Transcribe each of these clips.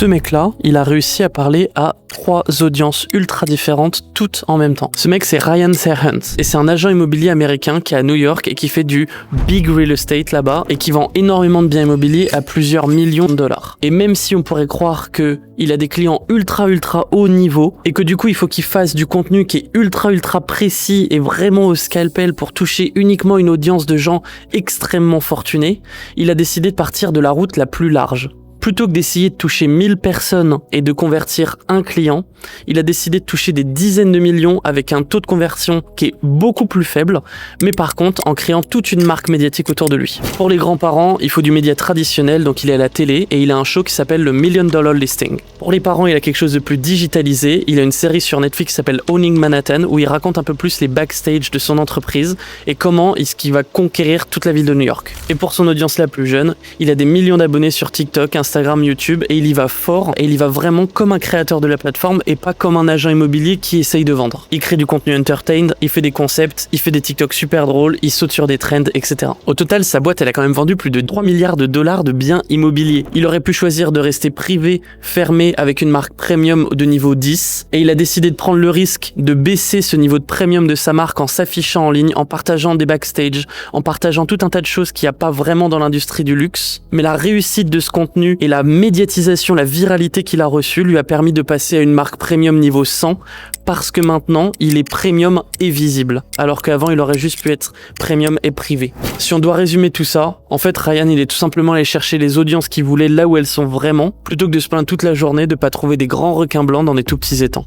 Ce mec-là, il a réussi à parler à 3 audiences ultra différentes, toutes en même temps. Ce mec, c'est Ryan Serhant, et c'est un agent immobilier américain qui est à New York et qui fait du big real estate là-bas et qui vend énormément de biens immobiliers à plusieurs millions de dollars. Et même si on pourrait croire que il a des clients ultra haut niveau et que du coup il faut qu'il fasse du contenu qui est ultra précis et vraiment au scalpel pour toucher uniquement une audience de gens extrêmement fortunés, il a décidé de partir de la route la plus large. Plutôt que d'essayer de toucher 1000 personnes et de convertir un client, il a décidé de toucher des dizaines de millions avec un taux de conversion qui est beaucoup plus faible, mais par contre en créant toute une marque médiatique autour de lui. Pour les grands-parents, il faut du média traditionnel, donc il est à la télé et il a un show qui s'appelle le $1 Million Listing. Pour les parents, il a quelque chose de plus digitalisé, il a une série sur Netflix qui s'appelle Owning Manhattan où il raconte un peu plus les backstage de son entreprise et comment est-ce qu'il va conquérir toute la ville de New York. Et pour son audience la plus jeune, il a des millions d'abonnés sur TikTok, Instagram, YouTube et il y va fort et il y va vraiment comme un créateur de la plateforme et pas comme un agent immobilier qui essaye de vendre. Il crée du contenu entertained, il fait des concepts, il fait des TikTok super drôles, il saute sur des trends, etc. Au total, sa boîte, elle a quand même vendu plus de 3 milliards de dollars de biens immobiliers. Il aurait pu choisir de rester privé, fermé avec une marque premium de niveau 10 et il a décidé de prendre le risque de baisser ce niveau de premium de sa marque en s'affichant en ligne, en partageant des backstage, en partageant tout un tas de choses qu'il n'y a pas vraiment dans l'industrie du luxe. Mais la réussite de ce contenu et la médiatisation, la viralité qu'il a reçue lui a permis de passer à une marque premium niveau 100 parce que maintenant il est premium et visible alors qu'avant il aurait juste pu être premium et privé. Si on doit résumer tout ça, en fait Ryan il est tout simplement allé chercher les audiences qu'il voulait là où elles sont vraiment plutôt que de se plaindre toute la journée de pas trouver des grands requins blancs dans des tout petits étangs.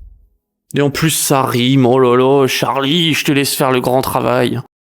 Et en plus ça rime, oh là là, Charlie, je te laisse faire le grand travail.